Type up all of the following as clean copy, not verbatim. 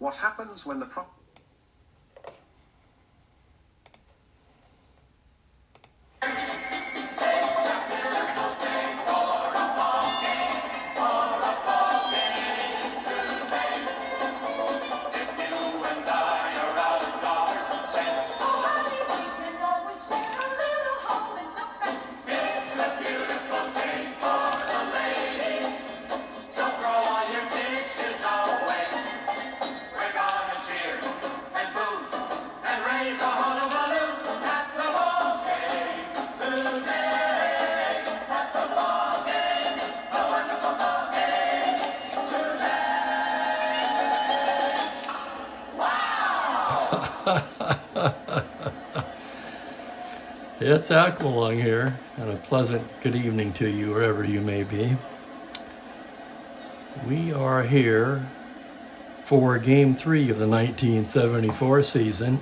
What happens when the It's Aqualung here, and a pleasant good evening to you wherever you may be. We are here for Game 3 of the 1974 season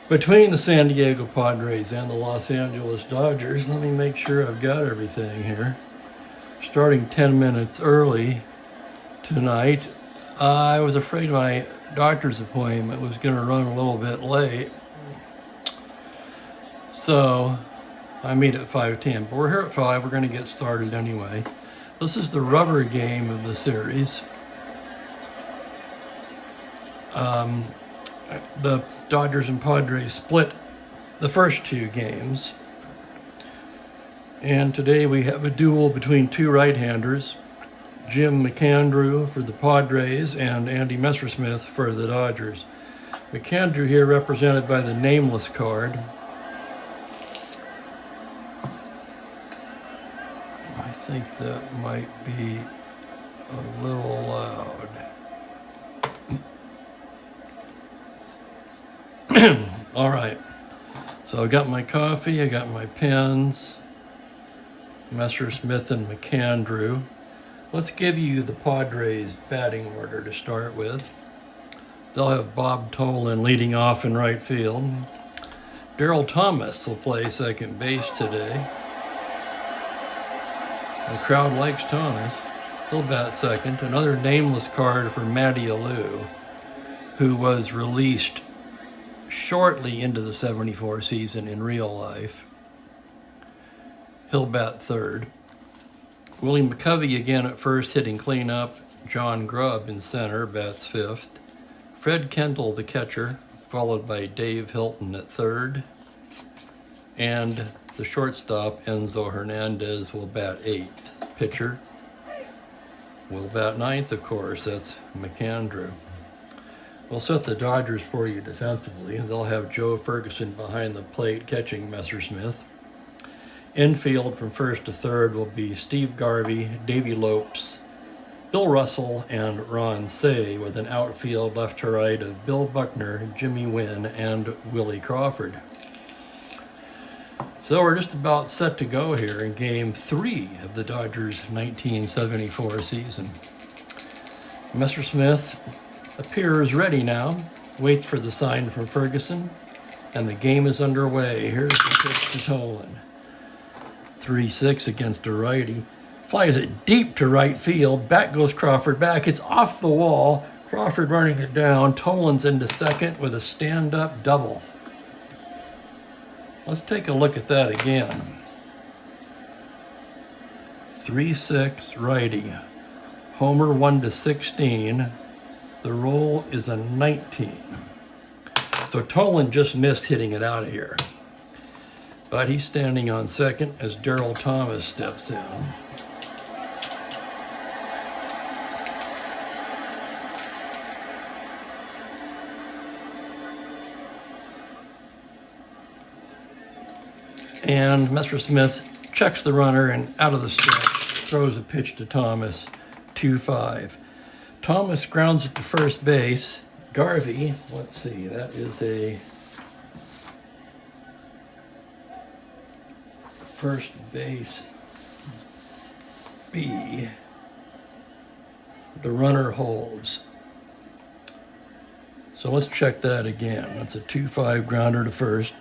between the San Diego Padres and the Los Angeles Dodgers. Let me make sure I've got everything here. Starting 10 minutes early tonight. I was afraid my doctor's appointment was going to run a little bit late. So I meet at 5:10, but we're here at 5. We're going to get started anyway. This is the rubber game of the series. The Dodgers and Padres split the first two games. And today we have a duel between two right-handers, Jim McAndrew for the Padres and Andy Messersmith for the Dodgers. McAndrew here represented by the nameless card. I think that might be a little loud. All right, so I got my coffee, I got my pens, Messersmith and McAndrew. Let's give you the Padres batting order to start with. They'll have Bob Tolan leading off in right field. Darryl Thomas will play second base today. The crowd likes Thomas. He'll bat second. Another nameless card for Matty Alou, who was released shortly into the 74 season in real life. He'll bat third. Willie McCovey again at first, hitting cleanup. John Grubb in center, bats fifth. Fred Kendall, the catcher, followed by Dave Hilton at third. And the shortstop, Enzo Hernandez, will bat eighth. Pitcher will bat ninth, of course. That's McAndrew. We'll set the Dodgers for you defensively. They'll have Joe Ferguson behind the plate catching Messersmith. Infield from first to third will be Steve Garvey, Davey Lopes, Bill Russell, and Ron Cey, with an outfield left to right of Bill Buckner, Jimmy Wynn, and Willie Crawford. So we're just about set to go here in Game 3 of the Dodgers' 1974 season. Messersmith appears ready now, waits for the sign from Ferguson, and the game is underway. Here's the pitch to Tolan. 3-6 against a righty. Flies it deep to right field. Back goes Crawford back. It's off the wall. Crawford running it down. Tolan's into second with a stand-up double. Let's take a look at that again. 3-6 righty. Homer 1-16. The roll is a 19. So Tolan just missed hitting it out of here. But he's standing on second as Darryl Thomas steps in. And Messersmith checks the runner and out of the stretch throws a pitch to Thomas, 2-5. Thomas grounds it to first base. Garvey, let's see, that is a first base B. The runner holds. So let's check that again. That's a 2-5 grounder to first.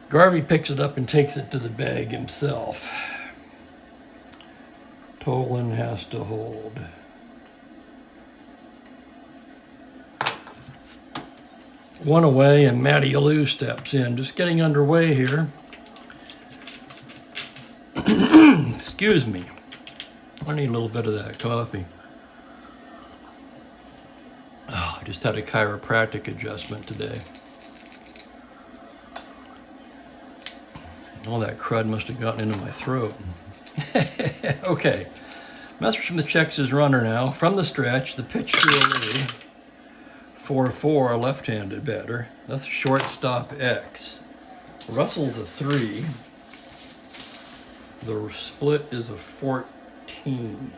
Garvey picks it up and takes it to the bag himself. Tolan has to hold. one away, and Matty Alou steps in. Just getting underway here. Excuse me. I need a little bit of that coffee. Oh, I just had a chiropractic adjustment today. All that crud must have gotten into my throat. Okay. Messerschmitt checks his runner now. From the stretch, the pitch to Alou. 4-4, left-handed batter. That's shortstop X. Russell's a 3. The split is a 14.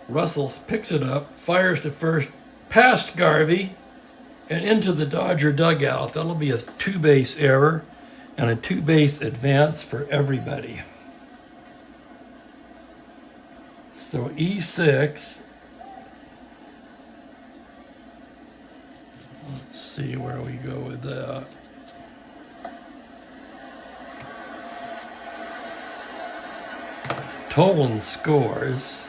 Russell picks it up, fires to first, past Garvey, and into the Dodger dugout. That'll be a 2-base error and a 2-base advance for everybody. So E6. Let's see where we go with that. Tolan scores.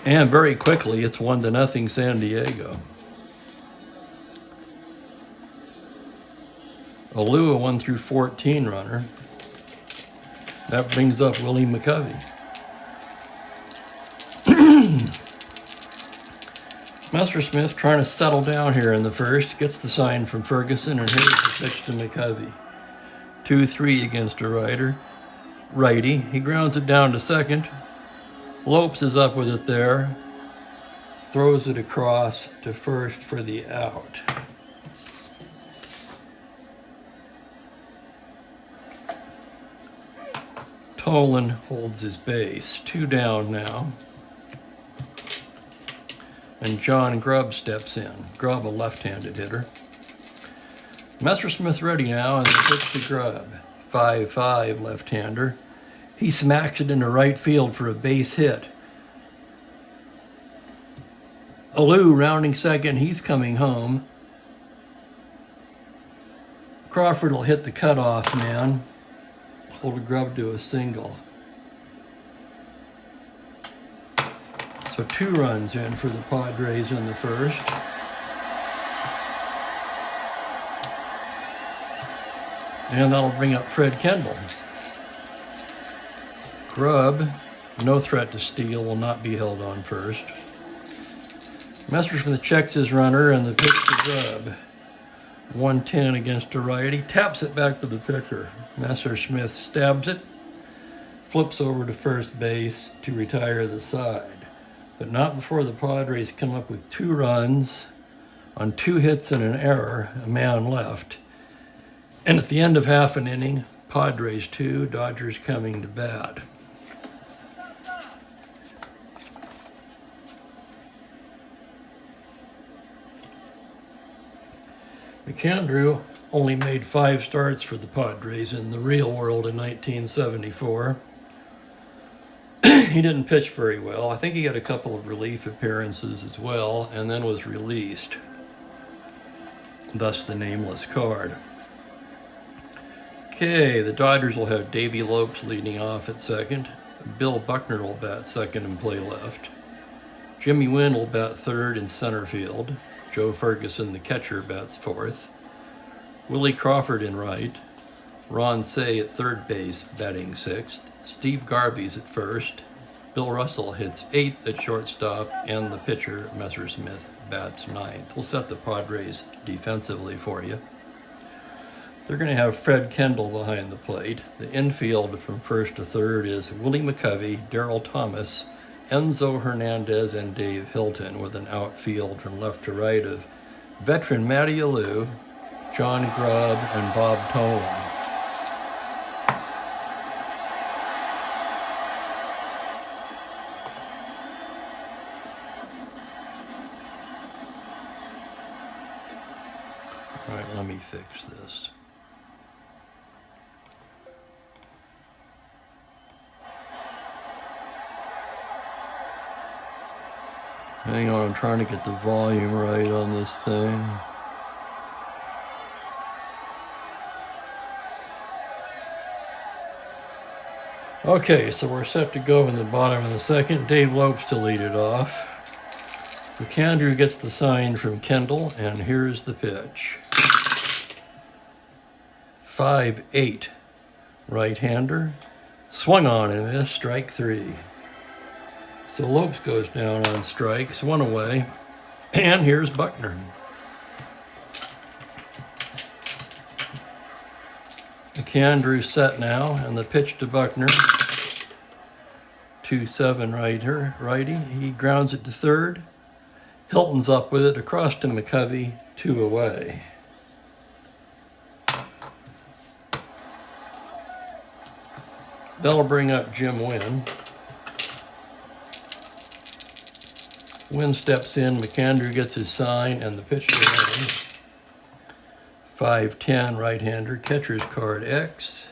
And very quickly, it's 1-0 San Diego. Alou, a 1-14 runner. That brings up Willie McCovey. Messerschmitt trying to settle down here in the first, gets the sign from Ferguson, and here's the pitch to McCovey. 2-3 against a righty. He grounds it down to second. Lopes is up with it there. Throws it across to first for the out. Tolan holds his base. 2 down now. And John Grubb steps in. Grubb, a left-handed hitter. Messerschmitt ready now, and the pitch to Grubb. 5-5 left-hander. He smacks it into right field for a base hit. Alou rounding second. He's coming home. Crawford will hit the cutoff man. Hold Grubb to a single. So 2 runs in for the Padres in the first. And that'll bring up Fred Kendall. Grubb, no threat to steal, will not be held on first. Messerschmitt checks his runner, and the pitch to Grubb. 1-10 against a righty. Taps it back to the pitcher. Messerschmitt stabs it, flips over to first base to retire the side. But not before the Padres come up with 2 runs on 2 hits and an error, a man left. And at the end of half an inning, Padres 2, Dodgers coming to bat. McAndrew only made 5 starts for the Padres in the real world in 1974. He didn't pitch very well. I think he had a couple of relief appearances as well, and then was released. Thus the nameless card. Okay, the Dodgers will have Davey Lopes leading off at second. Bill Buckner will bat second and play left. Jimmy Wynn will bat third in center field. Joe Ferguson, the catcher, bats fourth. Willie Crawford in right. Ron Cey at third base, batting sixth. Steve Garvey's at first. Bill Russell hits 8th at shortstop, and the pitcher, Messerschmitt, bats 9th. We'll set the Padres defensively for you. They're going to have Fred Kendall behind the plate. The infield from first to third is Willie McCovey, Darryl Thomas, Enzo Hernandez, and Dave Hilton, with an outfield from left to right of veteran Matty Alou, John Grubb, and Bob Tolan. All right, let me fix this. Hang on, I'm trying to get the volume right on this thing. Okay, so we're set to go in the bottom of the second. Dave Lopes to lead it off. McAndrew gets the sign from Kendall, and here's the pitch. 5-8, right-hander. Swung on and missed, strike 3. So Lopes goes down on strikes, 1 away. And here's Buckner. McAndrew set now, and the pitch to Buckner. 2-7 righty. He grounds it to third. Hilton's up with it across to McCovey, 2 away. That'll bring up Jim Wynn. Wynn steps in, McAndrew gets his sign, and the pitch to Wynn. 5-10 right-hander, catcher's card X.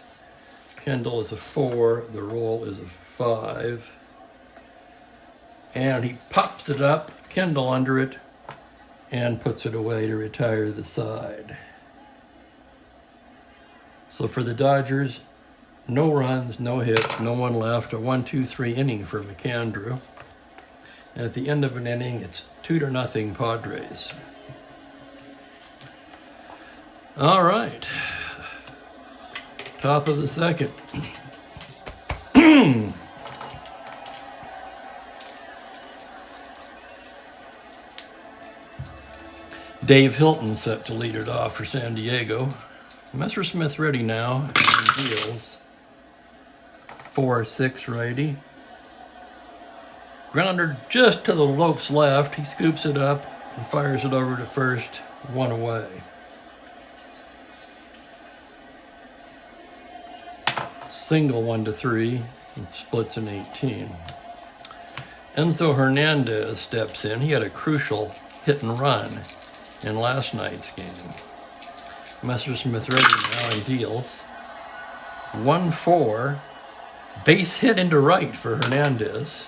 Kendall is a 4, the roll is a 5. And he pops it up, Kendall under it, and puts it away to retire the side. So for the Dodgers, no runs, no hits, no one left, a 1-2-3 inning for McAndrew. And at the end of an inning, it's 2-0 Padres. All right. Top of the second. Dave Hilton set to lead it off for San Diego. Messersmith ready now and deals. 4-6 righty. Grounder just to the Lopes left. He scoops it up and fires it over to first, 1 away. Single 1-3, and splits an 18. Enzo Hernandez steps in. He had a crucial hit and run in last night's game. Messersmith ready now and deals. 1-4, base hit into right for Hernandez.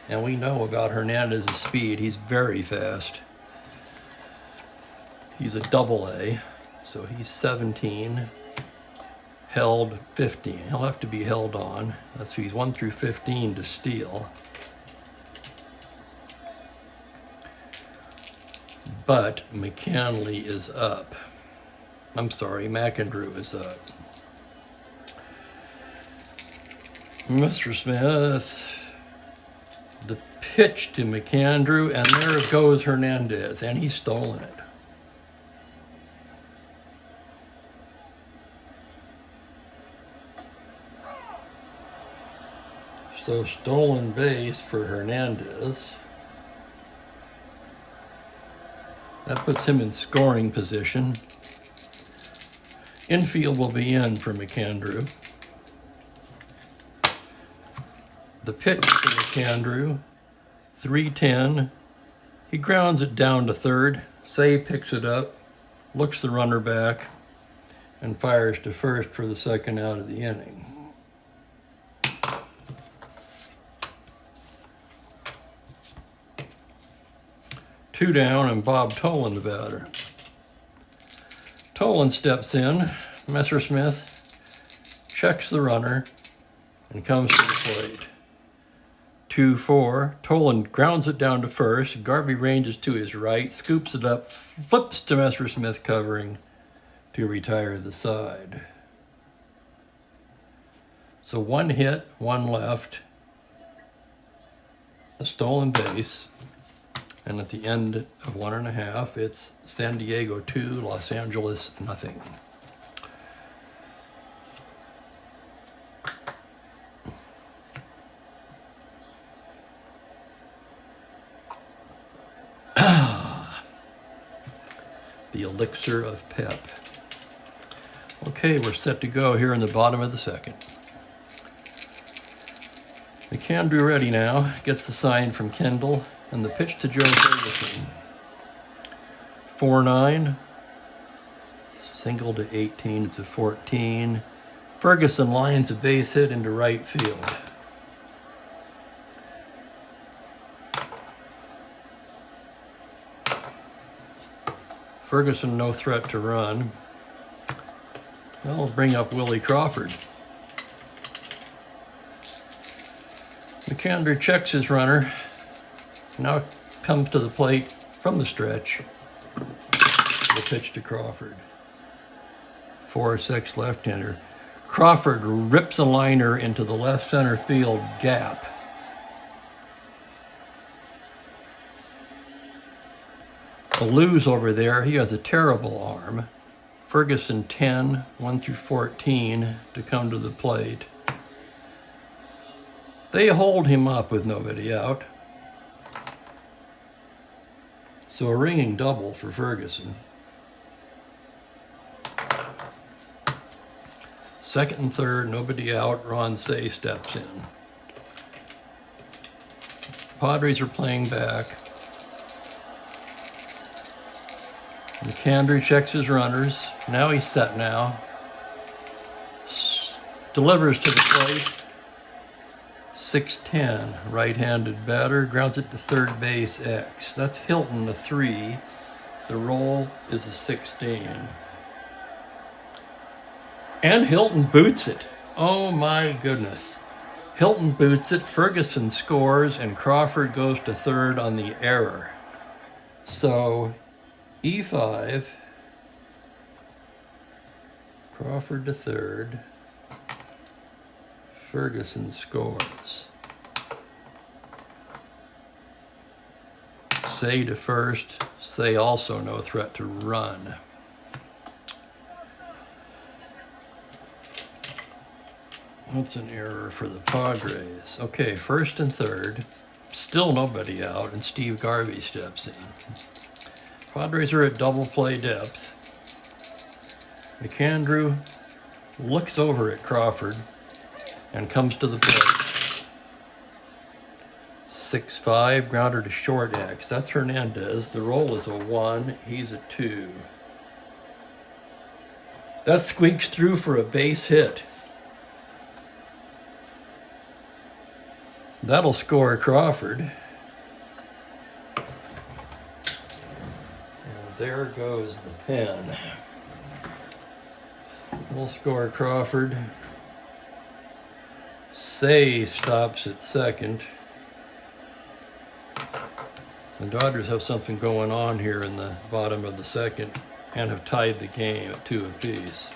And we know about Hernandez's speed. He's very fast. He's a AA, so he's 17. Held 15. He'll have to be held on. That's he's 1 through 15 to steal. But McCandley is up. I'm sorry, McAndrew is up. Mr. Smith, the pitch to McAndrew, and there goes Hernandez, and he's stolen it. So stolen base for Hernandez. That puts him in scoring position. Infield will be in for McAndrew. The pitch to McAndrew, 3-10. He grounds it down to third. Say picks it up, looks the runner back, and fires to first for the second out of the inning. Two down, and Bob Tolan the batter. Tolan steps in. Messersmith checks the runner and comes to the plate. 2-4. Tolan grounds it down to first. Garvey ranges to his right, scoops it up, flips to Messersmith covering to retire the side. So 1 hit, 1 left, a stolen base. And at the end of 1.5, it's San Diego 2, Los Angeles 0. The elixir of pep. Okay, we're set to go here in the bottom of the second. McAndrew ready now, gets the sign from Kendall, and the pitch to Joe Ferguson. 4-9, single to 18 to 14. Ferguson lines a base hit into right field. Ferguson no threat to run. That'll bring up Willie Crawford. McAndrew checks his runner, Now comes to the plate from the stretch. The pitch to Crawford. 4-6 left-hander. Crawford rips a liner into the left center field gap. Allou's over there. He has a terrible arm. Ferguson 10, 1-14 to come to the plate. They hold him up with nobody out. So a ringing double for Ferguson. Second and third, nobody out. Ron Cey steps in. Padres are playing back. McAndrew checks his runners. Now he's set now. Delivers to the plate. 6-10, right-handed batter. Grounds it to third base, X. That's Hilton, a 3. The roll is a 16. And Hilton boots it. Oh my goodness. Hilton boots it, Ferguson scores, and Crawford goes to third on the error. So E5, Crawford to third, Ferguson scores. Cey to first, Cey also no threat to run. That's an error for the Padres. Okay, first and third, still nobody out, and Steve Garvey steps in. Padres are at double play depth. McAndrew looks over at Crawford and comes to the plate. 6-5, grounder to short X. That's Hernandez. The roll is a 1, he's a 2. That squeaks through for a base hit. That'll score Crawford. And there goes the pen. We'll score Crawford. Cey stops at second. The Dodgers have something going on here in the bottom of the second and have tied the game at 2 apiece.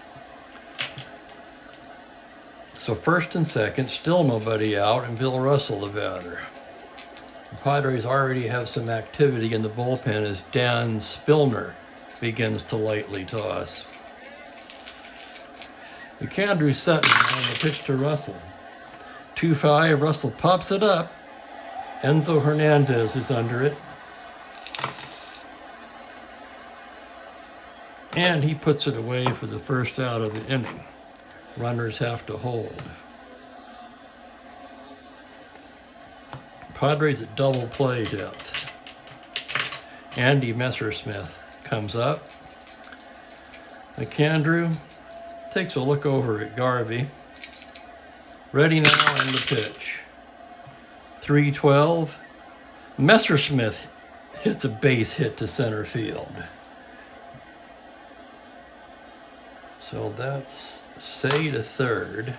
So first and second, still nobody out, and Bill Russell the batter. The Padres already have some activity in the bullpen as Dan Spillner begins to lightly toss. McAndrew set on the pitch to Russell. 2-5, Russell pops it up. Enzo Hernandez is under it. And he puts it away for the first out of the inning. Runners have to hold. Padres at double play depth. Andy Messersmith comes up. McAndrew takes a look over at Garvey. Ready now on the pitch. 3-12. Messersmith hits a base hit to center field. So that's Cey to third.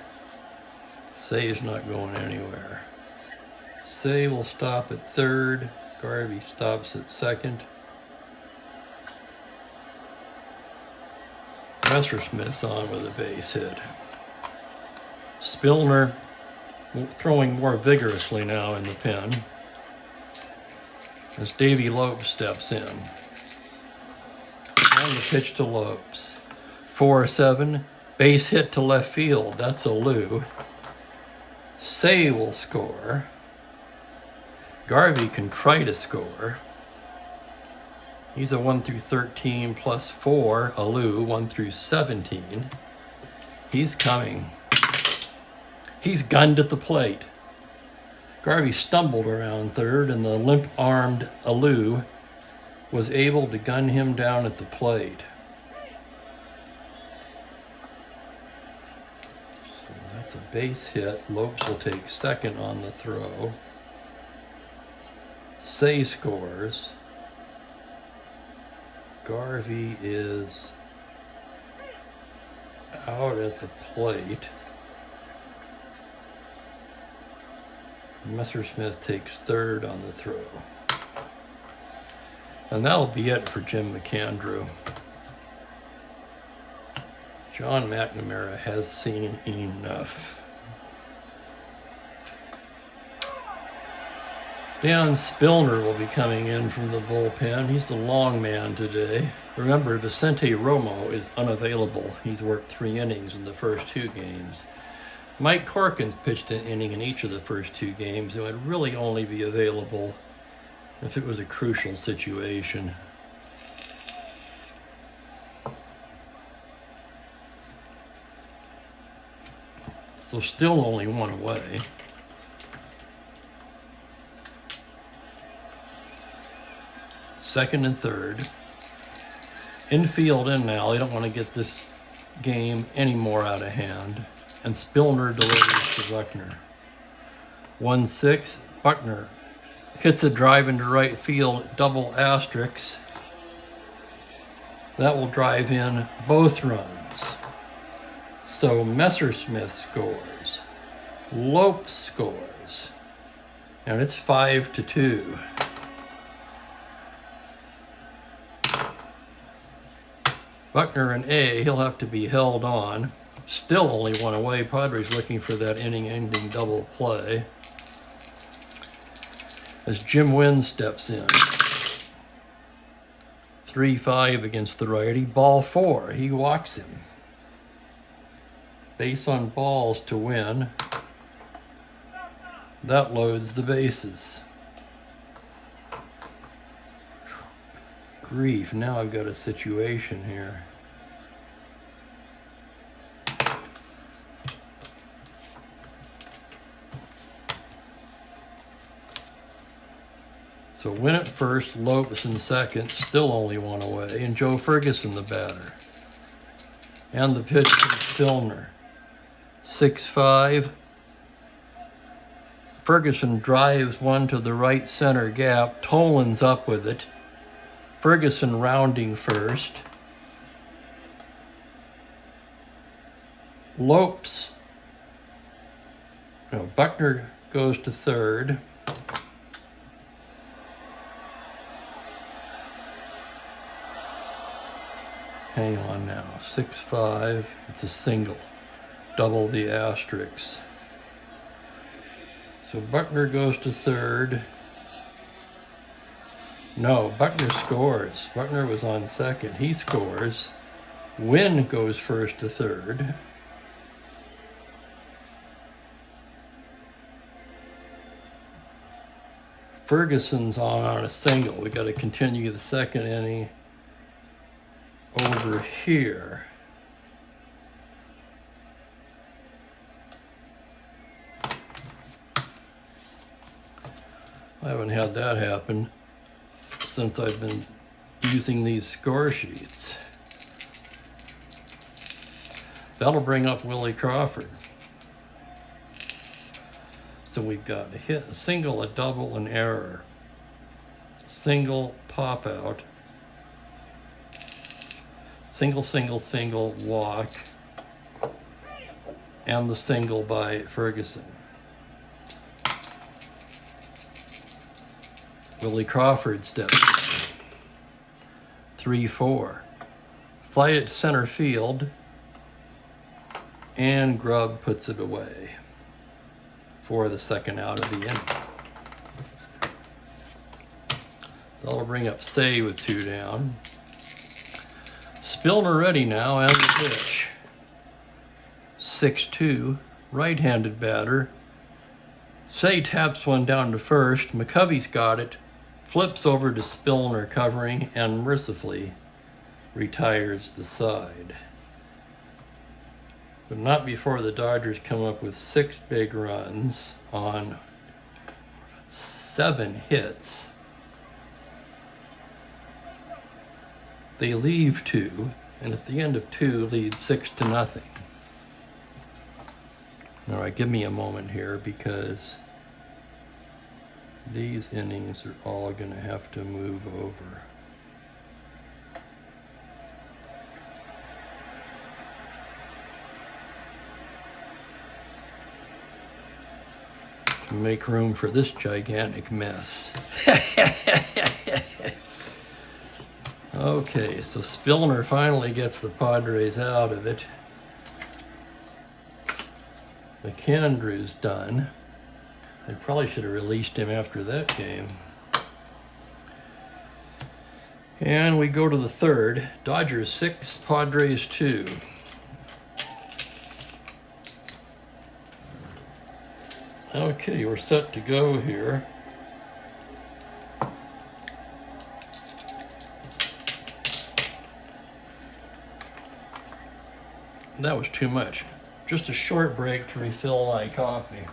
Cey's not going anywhere. Cey will stop at third. Garvey stops at second. Messersmith's on with a base hit. Spillner throwing more vigorously now in the pen as Davey Lopes steps in. And the pitch to Lopes. 4-7, base hit to left field. That's Alou. Cey will score. Garvey can try to score. He's a 1-13 plus 4. Alou 1-17. He's coming. He's gunned at the plate. Garvey stumbled around third, and the limp-armed Alou was able to gun him down at the plate. So that's a base hit. Lopes will take second on the throw. Cey scores. Garvey is out at the plate. Messersmith takes third on the throw. And that'll be it for Jim McAndrew. John McNamara has seen enough. Dan Spillner will be coming in from the bullpen. He's the long man today. Remember, Vicente Romo is unavailable. He's worked 3 innings in the first 2 games. Mike Corkins pitched an inning in each of the first 2 games and would really only be available if it was a crucial situation. So still only 1 away. Second and third. Infield in now. They don't want to get this game any more out of hand. And Spillner delivers to Buckner. 1-6. Buckner hits a drive into right field, double asterisks. That will drive in both runs. So Messersmith scores. Lope scores. And it's 5-2. Buckner and A, he'll have to be held on. Still only 1 away. Padres looking for that inning-ending double play. As Jim Wynn steps in. 3-5 against the righty. Ball 4. He walks him. Base on balls to Win. That loads the bases. Grief, now I've got a situation here. So Win at first, Lopes in second, still only 1 away, and Joe Ferguson the batter. And the pitch from Spillner. 6-5. Ferguson drives one to the right center gap. Tolan's up with it. Ferguson rounding first. Lopes. No, Buckner goes to third. Hang on now. 6-5. It's a single. Double the asterisks. So Buckner goes to third. No, Buckner scores. Buckner was on second. He scores. Wynn goes first to third. Ferguson's on a single. We got to continue the second inning over here. I haven't had that happen since I've been using these score sheets. That'll bring up Willie Crawford. So we've got a hit, a single, a double, an error. Single, pop out. Single, single, single, walk. And the single by Ferguson. Willie Crawford steps in. 3-4. Flight at center field. And Grubb puts it away for the second out of the inning. That'll bring up Say with 2 down. Spillner ready now and the pitch. 6-2. Right-handed batter. Say taps one down to first. McCovey's got it. Flips over to Spillner covering and mercifully retires the side. But not before the Dodgers come up with 6 big runs on 7 hits. They leave 2, and at the end of 2, lead 6-0. All right, give me a moment here because these innings are all going to have to move over. To make room for this gigantic mess. Okay, so Spillner finally gets the Padres out of it. McAndrew's done. They probably should have released him after that game. And we go to the third. Dodgers 6, Padres 2. Okay, we're set to go here. That was too much. Just a short break to refill my coffee.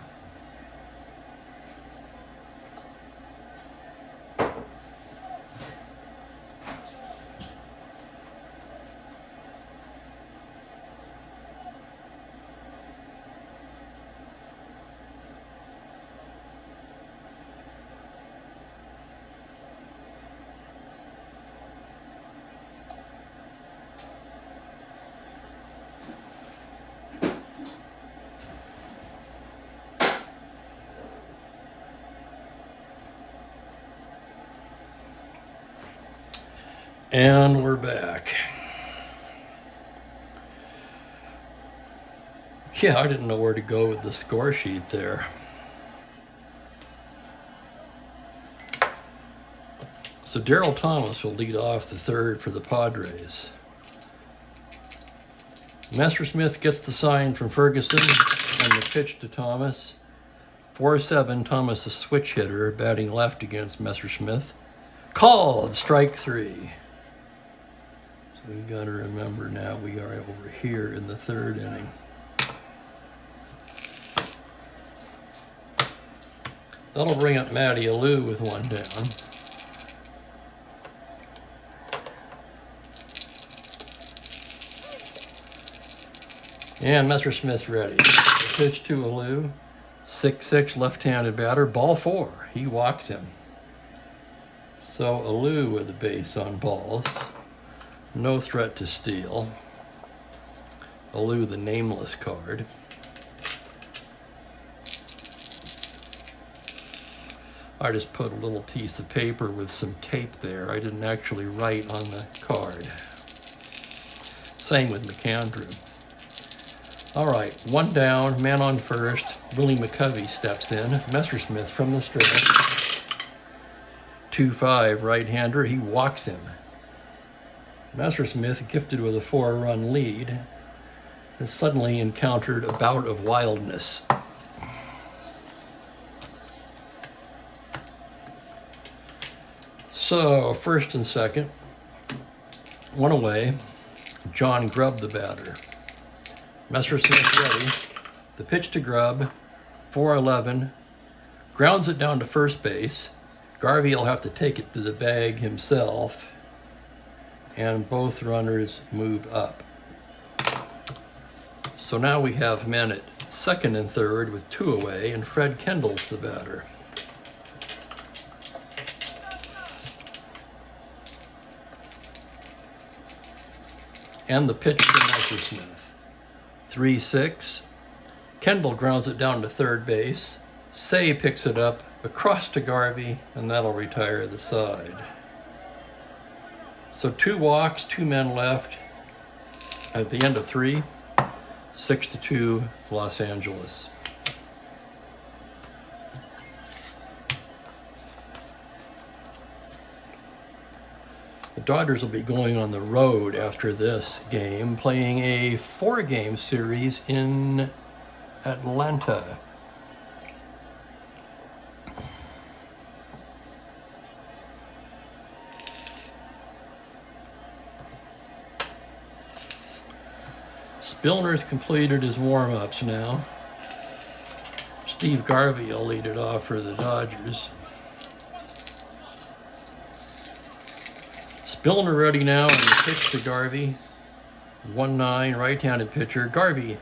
And we're back. Yeah, I didn't know where to go with the score sheet there. So Daryl Thomas will lead off the third for the Padres. Messersmith gets the sign from Ferguson and the pitch to Thomas. 4-7, Thomas a switch hitter, batting left against Messersmith. Called, strike 3. So we got to remember now we are over here in the third inning. That'll bring up Matty Alou with one down. And Messersmith's ready. The pitch to Alou. 6-6 left-handed batter. Ball 4. He walks him. So Alou with the base on balls. No threat to steal. Alou the nameless card. I just put a little piece of paper with some tape there. I didn't actually write on the card. Same with McAndrew. All right, one down, man on first. Willie McCovey steps in. Messersmith from the stretch. 2-5, right-hander. He walks him. Messersmith, gifted with a 4-run lead, has suddenly encountered a bout of wildness. So, first and second, one away. John Grubb, the batter. Messersmith ready. The pitch to Grubb, 4-11, grounds it down to first base. Garvey will have to take it to the bag himself, and both runners move up. So now we have men at second and third with 2 away, and Fred Kendall's the batter. And the pitch to Messersmith. 3-6. Kendall grounds it down to third base. Say picks it up across to Garvey, and that'll retire the side. So 2 walks, 2 men left at the end of 3. 6-2, Los Angeles. The Dodgers will be going on the road after this game, playing a 4-game series in Atlanta. Spillner's completed his warm-ups now. Steve Garvey will lead it off for the Dodgers. Spillner ready now on the pitch to Garvey. 1-9, right-handed pitcher. Garvey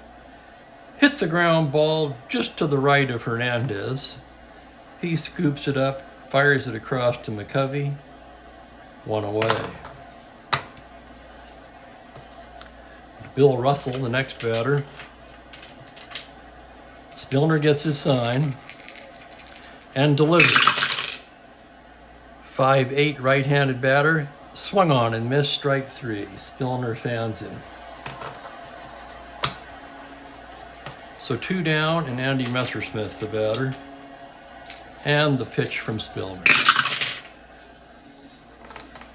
hits a ground ball just to the right of Hernandez. He scoops it up, fires it across to McCovey. 1 away. Bill Russell, the next batter. Spillner gets his sign and delivers. 5-8, right-handed batter. Swung on and missed, strike 3. Spillner fans him. So 2 down, and Andy Messersmith, the batter. And the pitch from Spillner.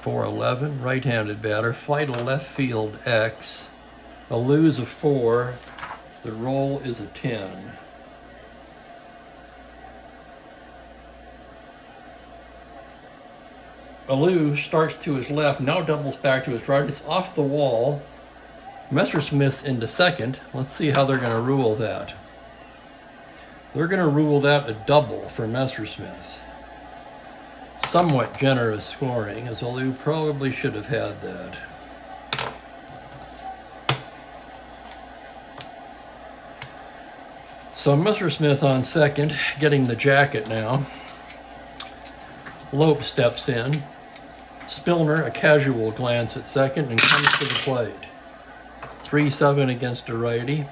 4-11, right-handed batter. Fly to left field, X. A lose of 4. The roll is a 10. Alou starts to his left, now doubles back to his right. It's off the wall. Messersmith's into second. Let's see how they're going to rule that. They're going to rule that a double for Messersmith. Somewhat generous scoring, as Alou probably should have had that. So Messersmith on second, getting the jacket now. Lope steps in. Spillner, a casual glance at second, and comes to the plate. 3-7 against a righty.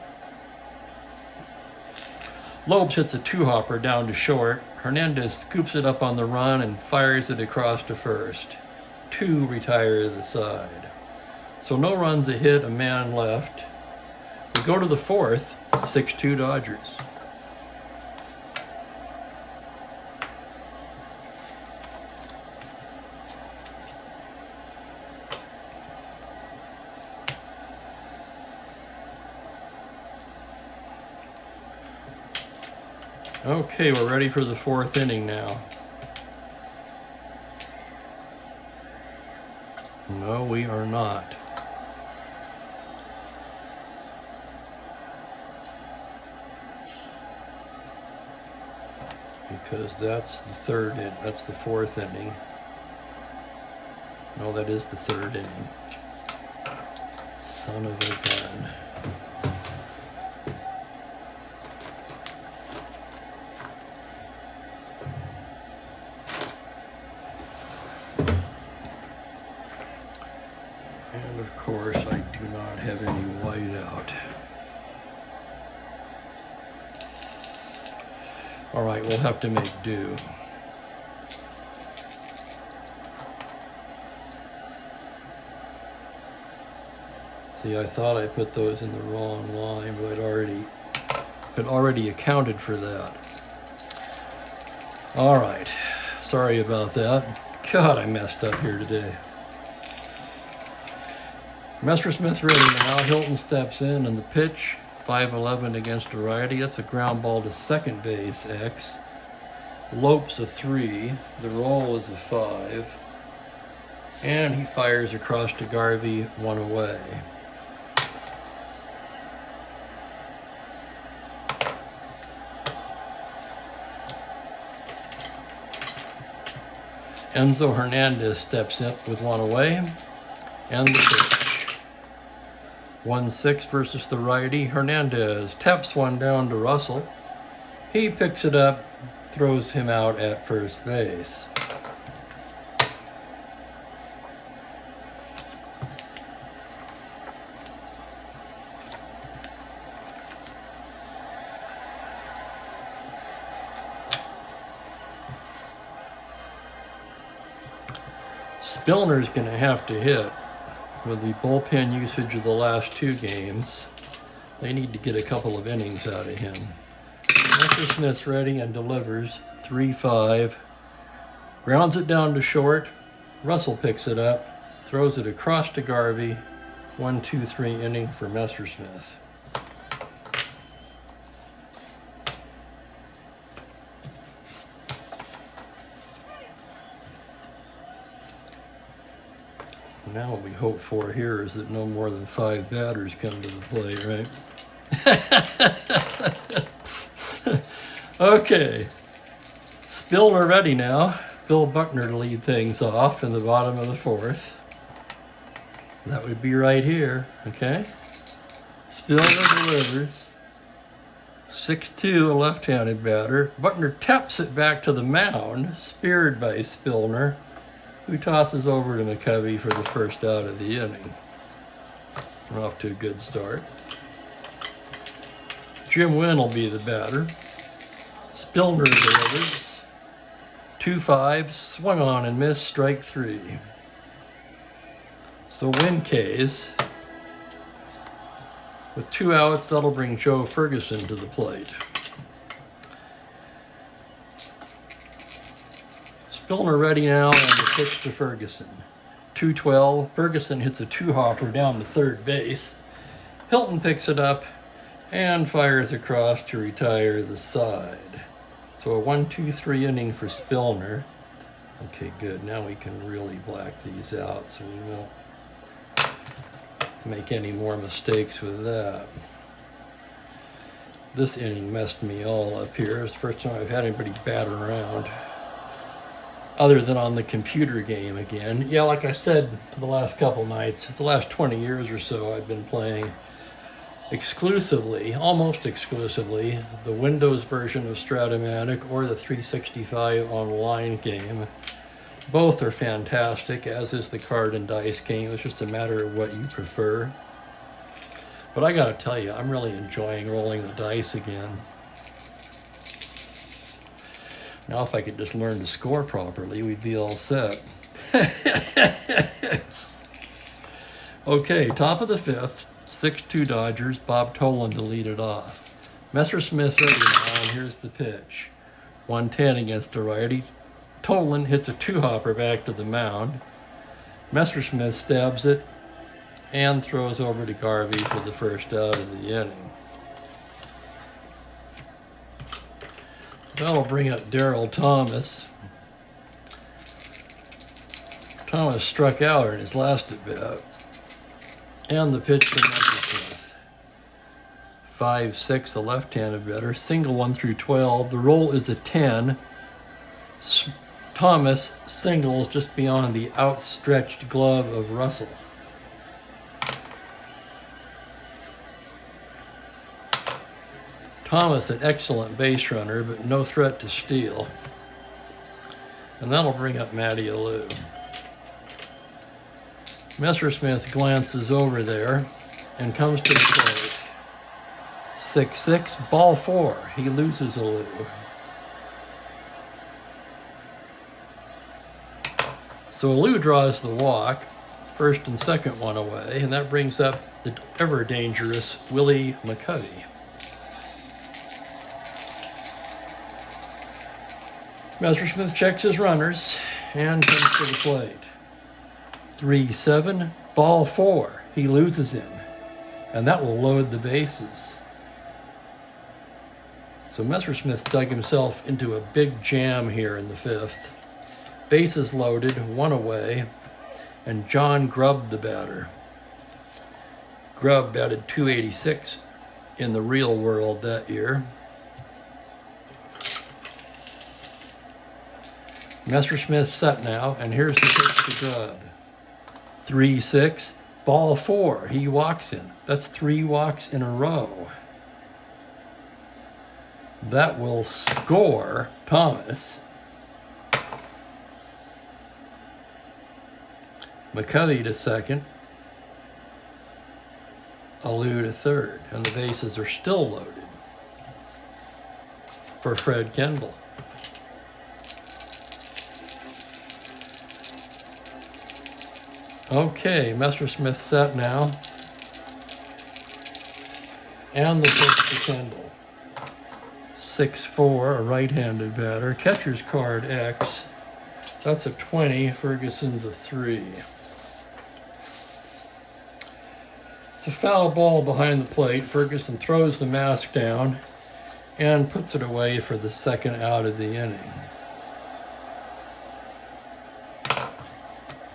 Lopes hits a 2-hopper down to short. Hernandez scoops it up on the run and fires it across to first. 2 retire to the side. So no runs, a hit, a man left. We go to the 4th, 6-2 Dodgers. Okay, we're ready for the 4th inning now. No, we are not. Because that's the 3rd inning. That's the 4th inning. No, that is the 3rd inning. Son of a gun. And of course, I do not have any white out. All right, we'll have to make do. See, I thought I put those in the wrong line, but had already accounted for that. All right, sorry about that. God, I messed up here today. Messersmith ready now. Hilton steps in, and the pitch, 5-11 against a righty. That's a ground ball to second base, X. Lopes a 3. The roll is a 5. And he fires across to Garvey, 1 away. Enzo Hernandez steps in with 1 away. And the pitch. 1-6 versus the righty. Hernandez taps one down to Russell. He picks it up, throws him out at first base. Spillner's going to have to hit. With the bullpen usage of the last 2 games, they need to get a couple of innings out of him. Messersmith's ready and delivers. 3-5. Grounds it down to short. Russell picks it up, throws it across to Garvey. 1-2-3 inning for Messersmith. Now what we hope for here is that no more than 5 batters come to the plate, right? Okay. Spillner ready now. Bill Buckner to lead things off in the bottom of the 4th. That would be right here, okay? Spillner delivers. 6-2, a left-handed batter. Buckner taps it back to the mound, speared by Spillner, who tosses over to McCovey for the first out of the inning. We're off to a good start. Jim Wynn will be the batter. Spillner delivers. 2-5, swung on and missed, strike 3. So win K's. With 2 outs, that'll bring Joe Ferguson to the plate. Spillner ready now, and the pitch to Ferguson. 2-12. Ferguson hits a two-hopper down to third base. Hilton picks it up and fires across to retire the side. So a 1-2-3 inning for Spillner. Okay, good. Now we can really black these out so we won't make any more mistakes with that. This inning messed me all up here. It's the first time I've had anybody bat around, other than on the computer game again. Yeah, like I said the last couple nights, the last 20 years or so, I've been playing exclusively, almost exclusively, the Windows version of Stratomatic or the 365 online game. Both are fantastic, as is the card and dice game. It's just a matter of what you prefer. But I gotta tell you, I'm really enjoying rolling the dice again. Now if I could just learn to score properly, we'd be all set. Okay, top of the fifth, 6-2 Dodgers, Bob Tolan to lead it off. Messersmith ready now, and here's the pitch. 1-10 against a righty. Tolan hits a two-hopper back to the mound. Messersmith stabs it and throws over to Garvey for the first out of the inning. That'll bring up Daryl Thomas. Thomas struck out in his last at bat. And the pitch to Messersmith. 5-6, the left-handed batter. Single 1 through 12. The roll is a 10. Thomas singles just beyond the outstretched glove of Russell. Thomas, an excellent base runner, but no threat to steal. And that'll bring up Matty Alou. Messersmith glances over there and comes to the plate. 6-6, ball 4. He loses Alou. So Alou draws the walk, first and second one away, and that brings up the ever-dangerous Willie McCovey. Messersmith checks his runners and comes to the plate. 3-7, ball 4. He loses him, and that will load the bases. So Messersmith dug himself into a big jam here in the fifth. Bases loaded, one away, and John Grubb the batter. Grubb batted .286 in the real world that year. Messersmith set now, and here's the pitch to Grubb. 3-6, ball 4. He walks in. That's 3 walks in a row. That will score Thomas. McCovey to second. Alou to third. And the bases are still loaded for Fred Kendall. Okay, Messersmith set now. And the pitch to Kendall. 6-4, a right-handed batter. Catcher's card X. That's a 20, Ferguson's a 3. It's a foul ball behind the plate. Ferguson throws the mask down and puts it away for the second out of the inning.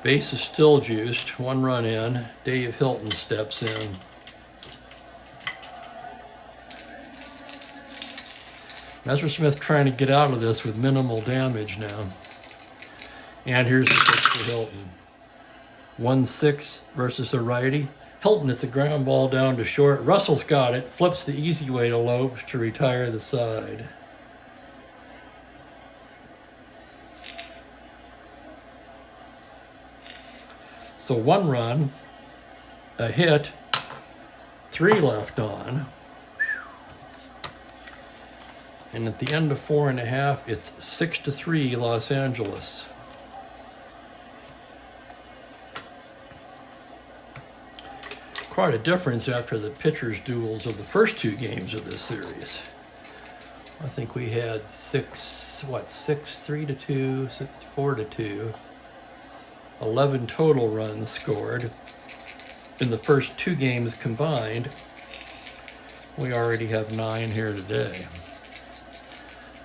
Base is still juiced. 1 run in. Dave Hilton steps in. Messersmith trying to get out of this with minimal damage now. And here's the pitch for Hilton. 1-6 versus a righty. Hilton hits a ground ball down to short. Russell's got it. Flips the easy way to Lopes to retire the side. So 1 run, a hit, 3 left on. And at the end of 4.5, it's 6-3 Los Angeles. quite a difference after the pitchers' duels of the first two games of this series. I think we had 6-3-2, 4-2, 11 total runs scored. In the first two games combined, we already have 9 here today.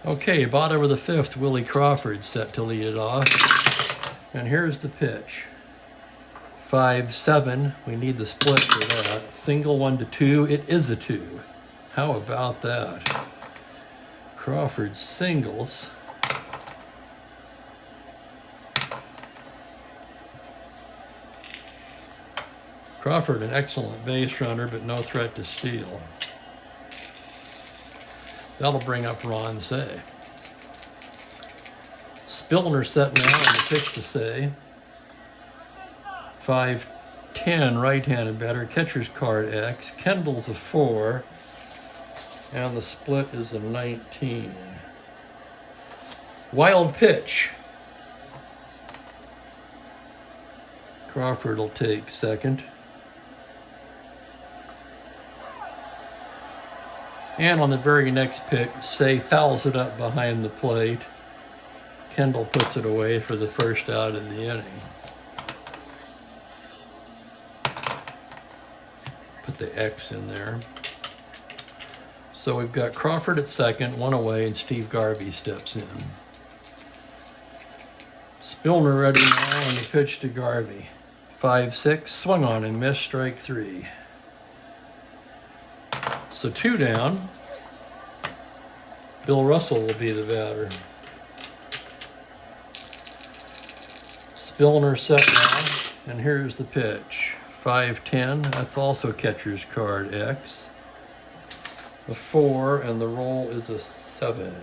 Okay, bottom of the fifth, Willie Crawford set to lead it off. And here's the pitch. 5-7, we need the split for that. Single 1-2, it is a 2. How about that? Crawford singles. Crawford, an excellent base runner, but no threat to steal. That'll bring up Ron Cey. Spillner set now on the pitch to Cey. 5-10, right-handed batter. Catcher's card X. Kendall's a 4. And the split is a 19. Wild pitch. Crawford will take second. And on the very next pitch, Cey fouls it up behind the plate. Kendall puts it away for the first out of the inning. Put the X in there. So we've got Crawford at second, 1 away, and Steve Garvey steps in. Spillner ready now on the pitch to Garvey. 5-6, swung on and missed, strike 3. So 2 down. Bill Russell will be the batter. Spillner set now, and here's the pitch. 5-10, that's also catcher's card X. A 4, and the roll is a 7.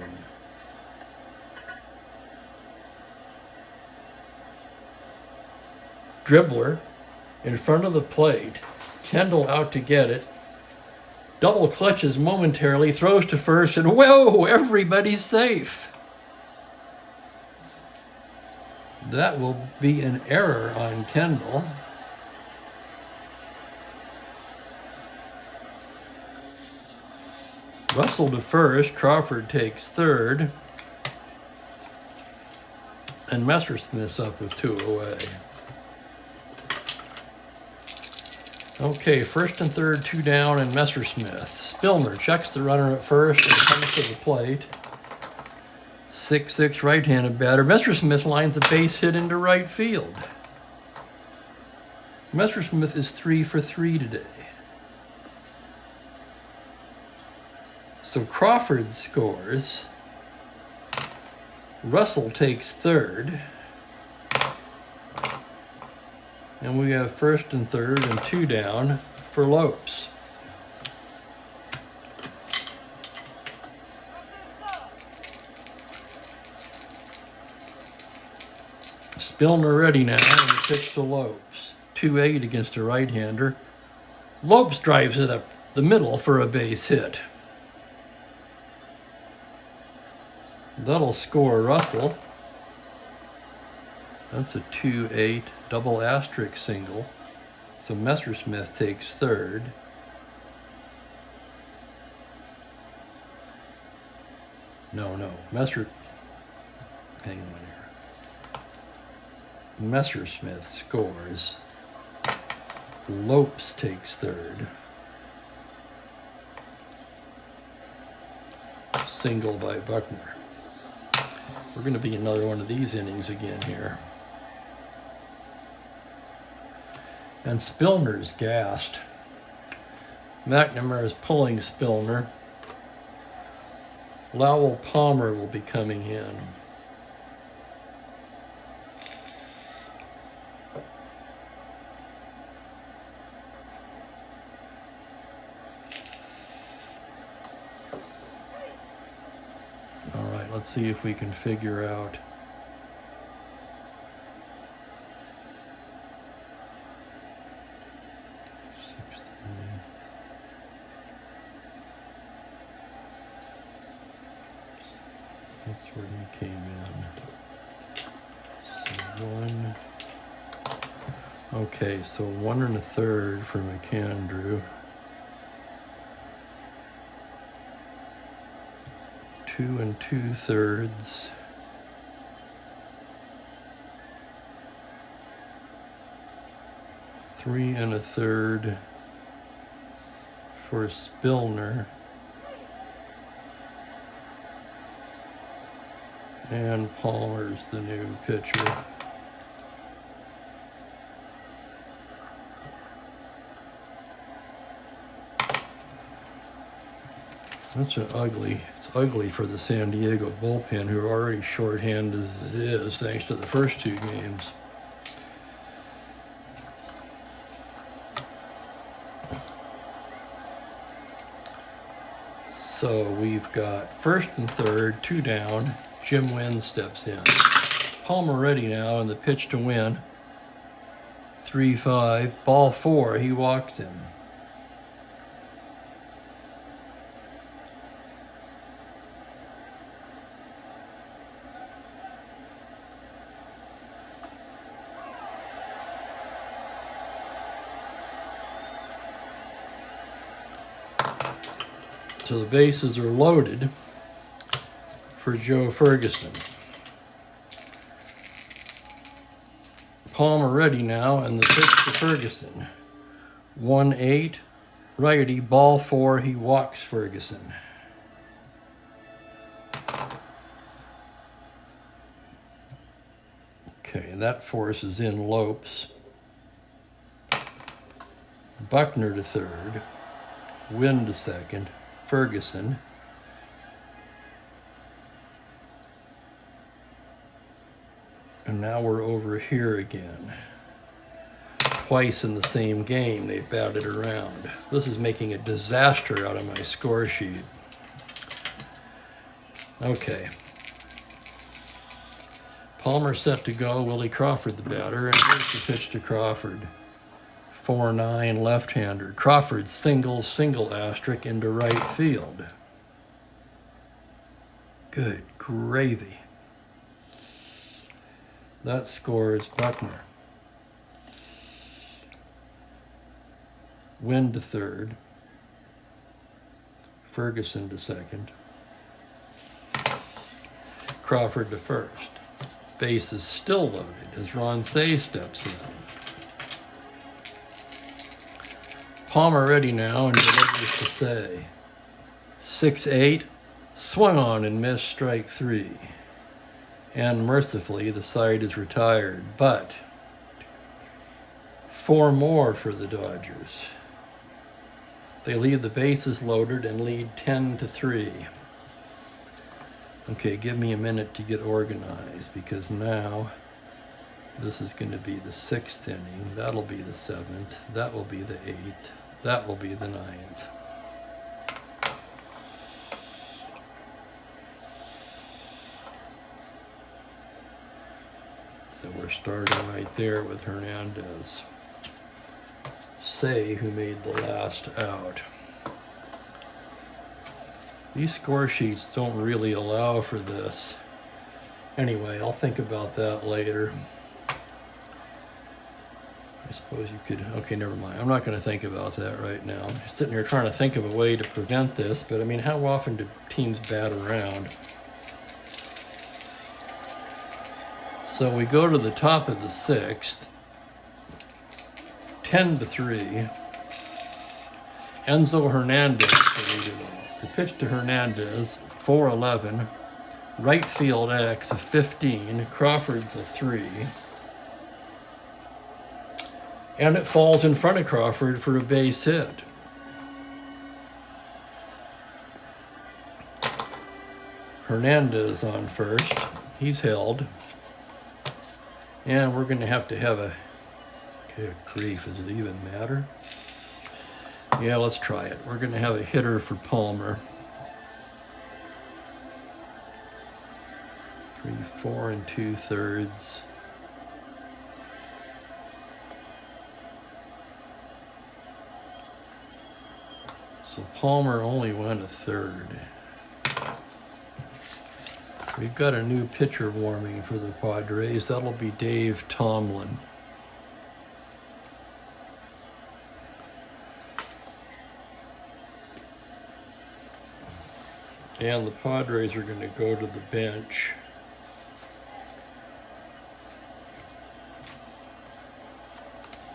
Dribbler in front of the plate. Kendall out to get it. Double clutches momentarily, throws to first, and whoa, everybody's safe. That will be an error on Kendall. Russell to first, Crawford takes third, and Messersmith's up with 2 away. Okay, first and third, 2 down, and Messersmith. Spillner checks the runner at first and comes to the plate. 6-6 right-handed batter. Messersmith lines a base hit into right field. Messersmith is 3 for 3 today. So Crawford scores. Russell takes third. And we have first and third and 2 down for Lopes. Spillner ready now, and the pitch to Lopes. 2-8 against a right-hander. Lopes drives it up the middle for a base hit. That'll score Russell. That's a 2-8 double asterisk single. So Messersmith takes third. No. Hang on here. Messersmith scores. Lopes takes third. Single by Buckner. We're going to be another one of these innings again here. And Spillner's gassed. McNamara is pulling Spillner. Lowell Palmer will be coming in. All right, let's see if we can figure out that's where he came in. So Okay, so 1 1/3 for McAndrew. 2 2/3. Three and a third for Spillner. And Palmer's the new pitcher. It's ugly for the San Diego bullpen, who are already shorthanded as it is, thanks to the first 2 games. So we've got first and third, 2 down. Jim Wynn steps in. Palmer ready now, and the pitch to Wynn. 3-5, ball 4, he walks him. So the bases are loaded for Joe Ferguson. Palmer ready now, and the pitch to Ferguson. 1-8, righty, ball 4, he walks Ferguson. Okay, that forces in Lopes. Buckner to third, Wynn to second, Ferguson. And now we're over here again. Twice in the same game they've batted around. This is making a disaster out of my score sheet. Okay. Palmer set to go, Willie Crawford the batter, and here's the pitch to Crawford. 4-9 left-hander. Crawford single asterisk into right field. Good gravy. That scores Buckner. Wynn to third. Ferguson to second. Crawford to first. Base is still loaded as Ron Cey steps in. Palmer ready now and delivers to Cey. 6-8, swung on and missed, strike 3. And mercifully, the side is retired, but 4 more for the Dodgers. They leave the bases loaded and lead 10-3. Okay, give me a minute to get organized, because now this is going to be the 6th inning. That'll be the 7th. That will be the 8th. That will be the 9th. So we're starting right there with Hernandez. Cey, who made the last out. These score sheets don't really allow for this. Anyway, I'll think about that later. I suppose you could, okay, never mind. I'm not going to think about that right now. I'm sitting here trying to think of a way to prevent this, but I mean, how often do teams bat around? So we go to the top of the 6th, 10-3. Enzo Hernandez to lead it off. The pitch to Hernandez, 4-11. Right field X, a 15. Crawford's a 3. And it falls in front of Crawford for a base hit. Hernandez on first. He's held. And we're going to have a... Good grief, does it even matter? Yeah, let's try it. We're going to have a hitter for Palmer. 3-4 2/3. So Palmer only went a third. We've got a new pitcher warming for the Padres. That'll be Dave Tomlin. And the Padres are going to go to the bench.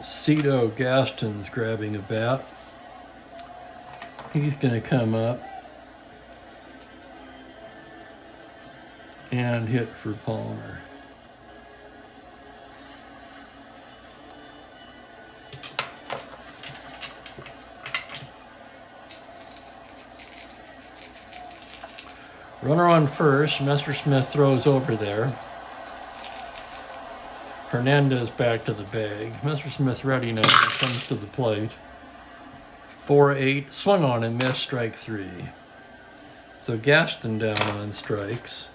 Cito Gaston's grabbing a bat. He's going to come up and hit for Palmer. Runner on first. Messersmith throws over there. Hernandez back to the bag. Messersmith ready now. Comes to the plate. 4-8. Swung on and missed. Strike 3. So Gaston down on strikes.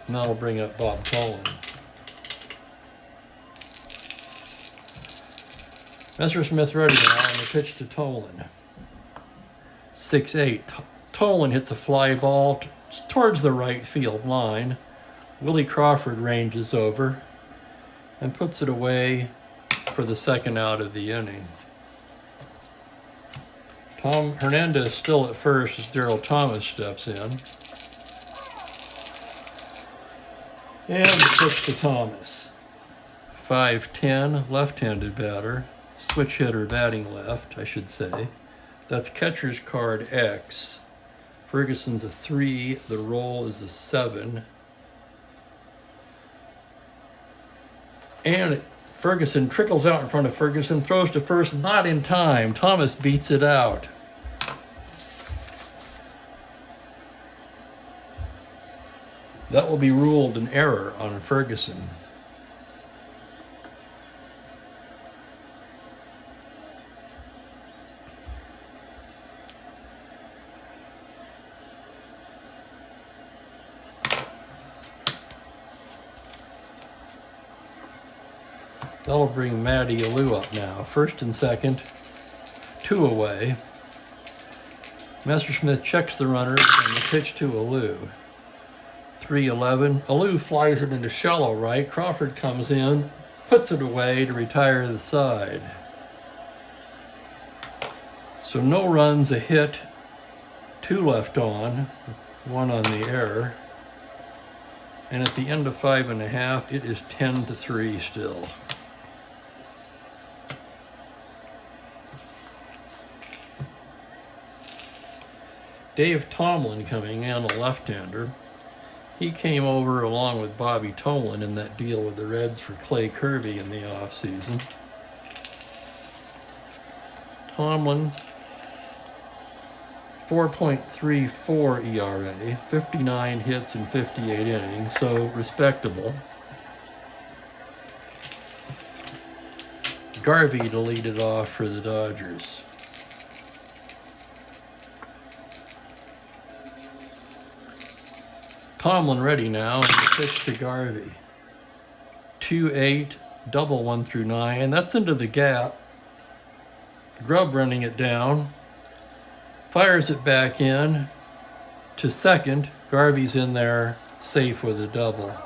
And that'll bring up Bob Tolan. Messersmith ready now on the pitch to Tolan. 6-8. Tolan hits a fly ball towards the right field line. Willie Crawford ranges over and puts it away for the second out of the inning. Tom Hernandez still at first as Daryl Thomas steps in. And the pitch to Thomas. 5'10", left-handed batter. Switch hitter batting left, I should say. That's catcher's card X. Ferguson's a 3, the roll is a 7. And Ferguson trickles out in front of Ferguson, throws to first, not in time. Thomas beats it out. That will be ruled an error on Ferguson. That'll bring Matty Alou up now. First and second, 2 away. Messersmith checks the runner and the pitch to Alou. 3-11. Alou flies it into shallow right. Crawford comes in, puts it away to retire the side. So no runs, a hit, 2 left on, 1 on the error. And at the end of 5.5, it is 10-3 still. Dave Tomlin coming in, a left-hander. He came over along with Bobby Tolan in that deal with the Reds for Clay Kirby in the offseason. Tomlin, 4.34 ERA, 59 hits in 58 innings, so respectable. Garvey to lead it off for the Dodgers. Tomlin ready now, and the pitch to Garvey. 2-8, double 1 through 9, and that's into the gap. Grubb running it down, fires it back in to second. Garvey's in there, safe with a double.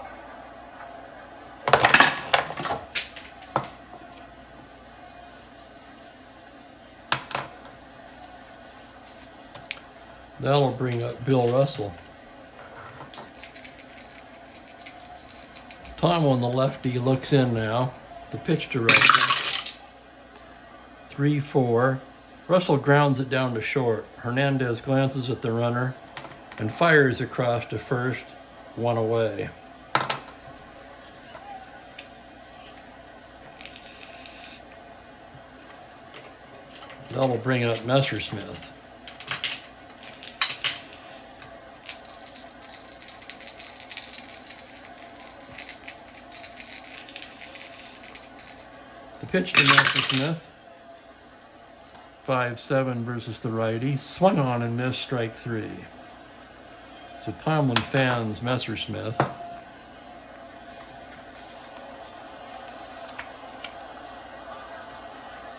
That'll bring up Bill Russell. Tomlin, the lefty, looks in now. The pitch to Russell. 3-4. Russell grounds it down to short. Hernandez glances at the runner and fires across to first, 1 away. That'll bring up Messersmith. The pitch to Messersmith. 5-7 versus the righty. Swung on and missed, strike 3. So Tomlin fans Messersmith.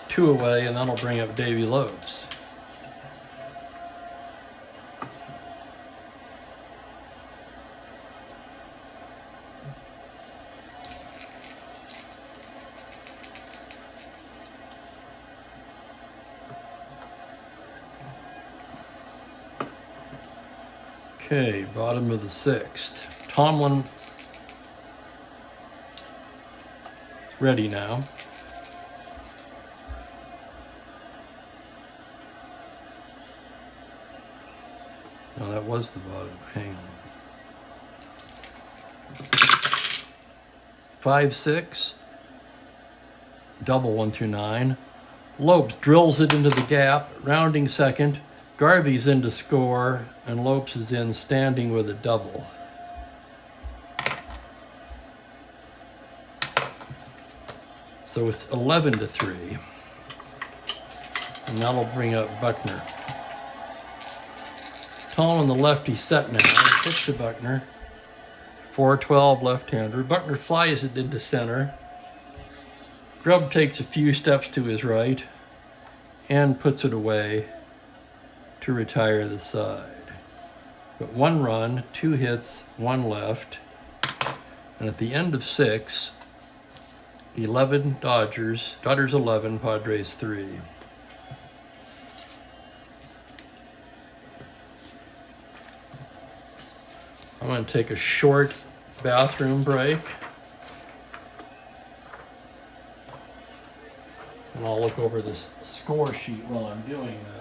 Two away, and that'll bring up Davey Lopes. Okay, bottom of the sixth. Tomlin ready now. No, that was the bottom. Hang on. 5-6. Double 1 through 9. Lopes drills it into the gap, rounding second. Garvey's in to score, and Lopes is in standing with a double. So it's 11-3. And that'll bring up Buckner. Tomlin, the lefty, set now. Pitch to Buckner. 4-12 left-hander. Buckner flies it into center. Grubb takes a few steps to his right and puts it away to retire the side. But 1 run, 2 hits, 1 left. And at the end of 6, 11 Dodgers 11, Padres 3. I'm going to take a short bathroom break. And I'll look over this score sheet while I'm doing that.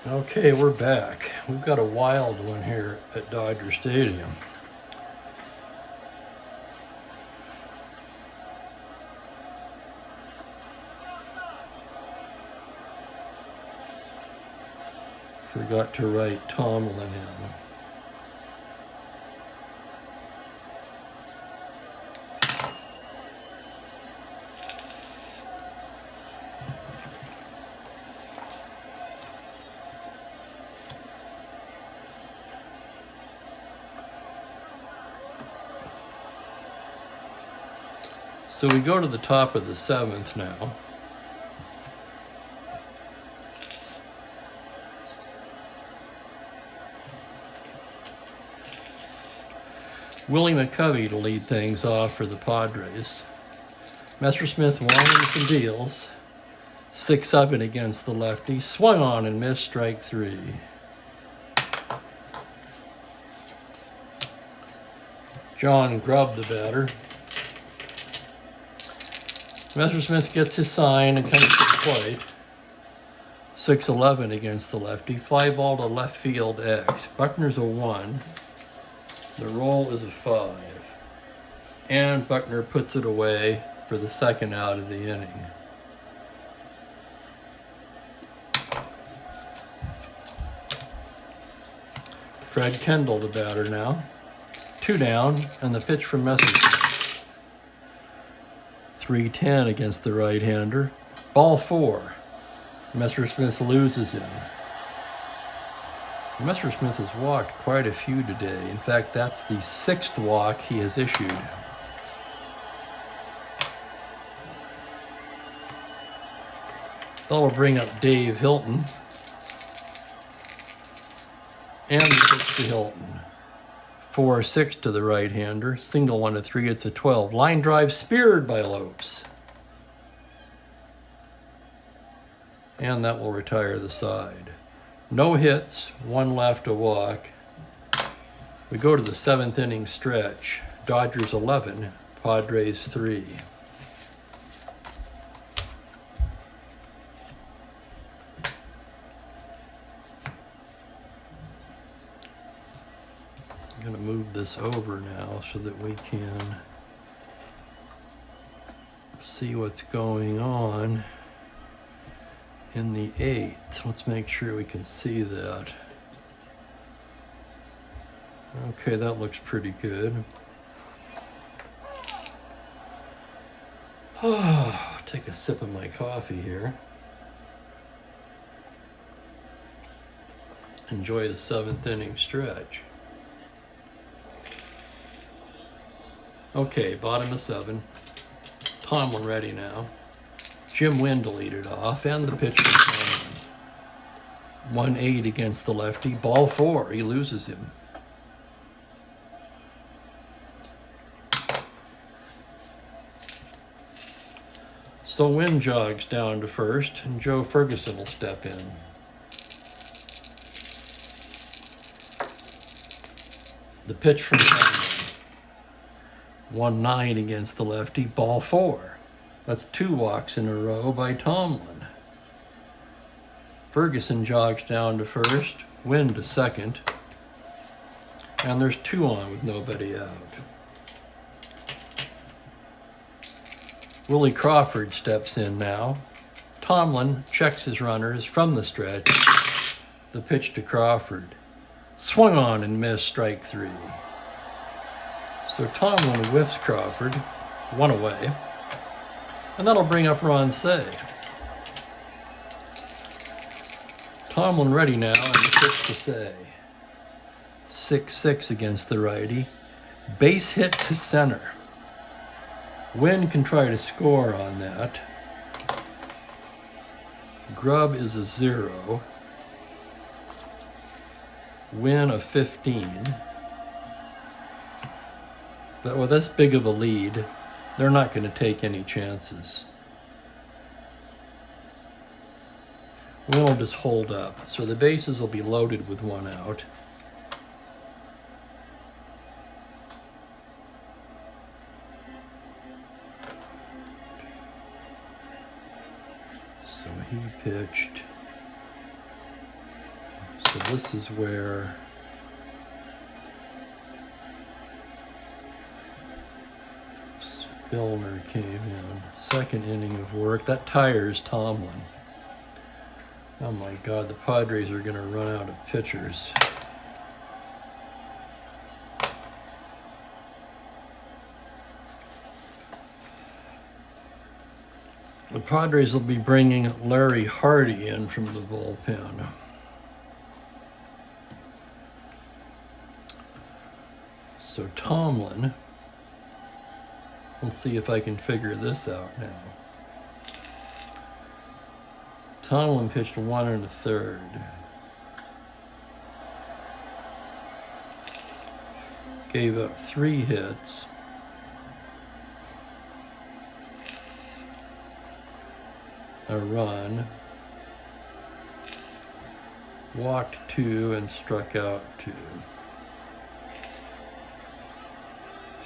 Okay, we're back. We've got a wild one here at Dodger Stadium. Forgot to write Tomlin in. So we go to the top of the 7th now. Willie McCovey to lead things off for the Padres. Messersmith winds and deals. 6-7 against the lefty. Swung on and missed, strike 3. John Grubb, the batter. Messersmith gets his sign and comes to the plate. 6-11 against the lefty. Fly ball to left field X. Buckner's a 1. The roll is a 5. And Buckner puts it away for the second out of the inning. Fred Kendall, the batter now. 2 down, and the pitch from Messersmith. 3-10 against the right-hander. Ball 4. Messersmith loses him. Messersmith has walked quite a few today. In fact, that's the 6th walk he has issued. That'll bring up Dave Hilton. And the pitch to Hilton. 4-6 to the right-hander. Single 1-3, it's a 12. Line drive speared by Lopes. And that will retire the side. No hits, 1 left to walk. We go to the 7th inning stretch. Dodgers 11, Padres 3. I'm going to move this over now so that we can see what's going on. in the 8th. Let's make sure we can see that. Okay, that looks pretty good. Take a sip of my coffee here. Enjoy the 7th inning stretch. Okay, bottom of 7. Tomlin ready now. Jim Wynn to lead it off, and the pitch from Tomlin. 1-8 against the lefty. Ball 4. He loses him. So Wynn jogs down to first, and Joe Ferguson will step in. The pitch from Tomlin. 1-9 against the lefty. Ball 4. That's 2 walks in a row by Tomlin. Ferguson jogs down to first, Wynn to second, and there's 2 on with nobody out. Willie Crawford steps in now. Tomlin checks his runners from the stretch. The pitch to Crawford. Swung on and missed, strike 3. So Tomlin whiffs Crawford, 1 away, and that'll bring up Ron Cey. Tomlin ready now, and the pitch to Cey. 6-6 against the righty. Base hit to center. Wynn can try to score on that. Grubb is a 0. Wynn a 15. But with this big of a lead, they're not going to take any chances. Wynn will just hold up. So the bases will be loaded with 1 out. So he pitched. So this is where Spillner came in. 2nd inning of work. That tires Tomlin. Oh my God, the Padres are going to run out of pitchers. The Padres will be bringing Larry Hardy in from the bullpen. So Tomlin, let's see if I can figure this out now. Tomlin pitched 1 1/3. Gave up 3 hits. A run. Walked 2 and struck out 2.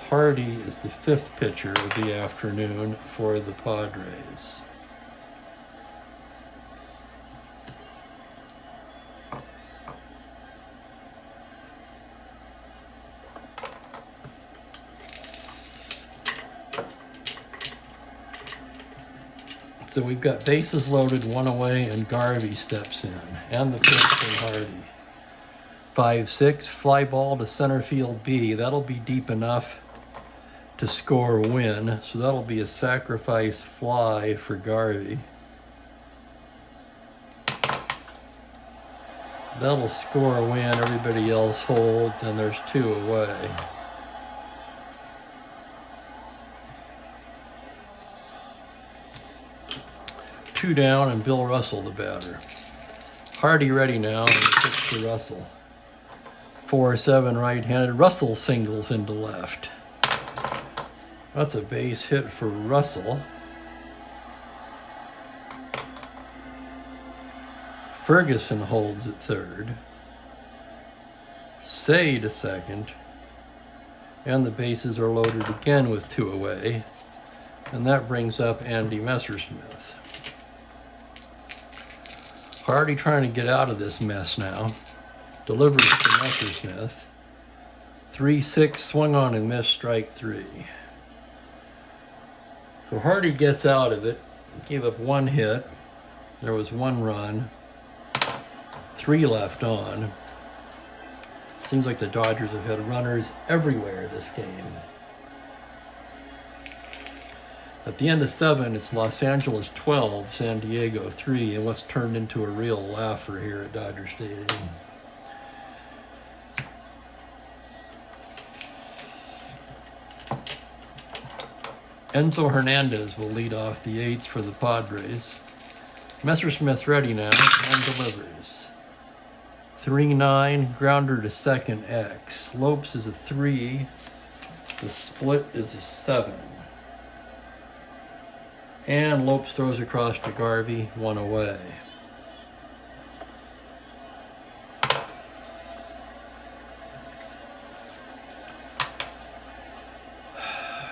Hardy is the 5th pitcher of the afternoon for the Padres. So we've got bases loaded, 1 away, and Garvey steps in. And the pitch from Hardy. 5-6, fly ball to center field B. That'll be deep enough to score a win. So that'll be a sacrifice fly for Garvey. That'll score a win. Everybody else holds, and there's 2 away. Two down, and Bill Russell the batter. Hardy ready now, and pitch to Russell. 4-7 right-handed. Russell singles into left. That's a base hit for Russell. Ferguson holds at third. Cey to second. And the bases are loaded again with 2 away. And that brings up Andy Messersmith. Hardy trying to get out of this mess now. Delivers to Messersmith. 3-6, swung on and missed, strike 3. So Hardy gets out of it. Gave up 1 hit. There was 1 run, 3 left on. Seems like the Dodgers have had runners everywhere this game. At the end of 7, it's Los Angeles 12, San Diego 3, and what's turned into a real laugher here at Dodger Stadium. Enzo Hernandez will lead off the 8th for the Padres. Messersmith ready now and delivers. 3-9, grounder to second X. Lopes is a 3. The split is a 7. And Lopes throws across to Garvey, 1 away.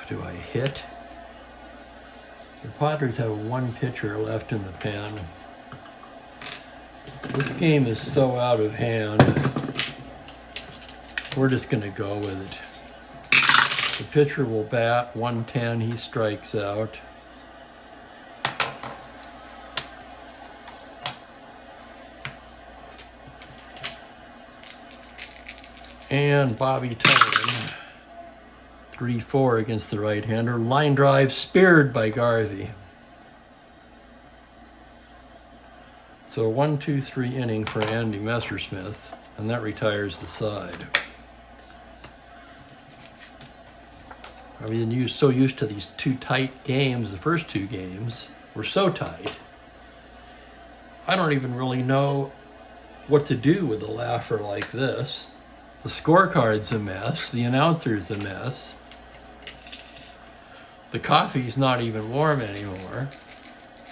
Do I hit? The Padres have 1 pitcher left in the pen. This game is so out of hand. We're just going to go with it. The pitcher will bat 110. He strikes out. And Bobby Tillman, 3-4 against the right-hander. Line drive speared by Garvey. So 1-2-3 inning for Andy Messersmith, and that retires the side. I mean, you're so used to these 2 tight games. The first 2 games were so tight. I don't even really know what to do with a laugher like this. The scorecard's a mess. The announcer's a mess. The coffee's not even warm anymore.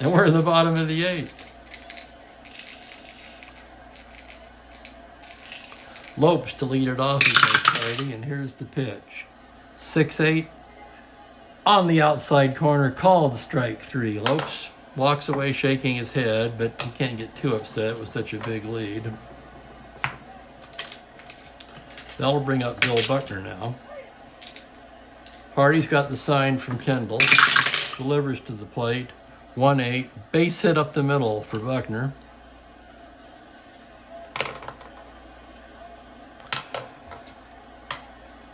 And we're in the bottom of the 8th. Lopes to lead it off against Hardy, and here's the pitch. 6-8 on the outside corner, called strike 3. Lopes walks away shaking his head, but he can't get too upset with such a big lead. That'll bring up Bill Buckner now. Hardy's got the sign from Kendall. Delivers to the plate. 1-8. Base hit up the middle for Buckner.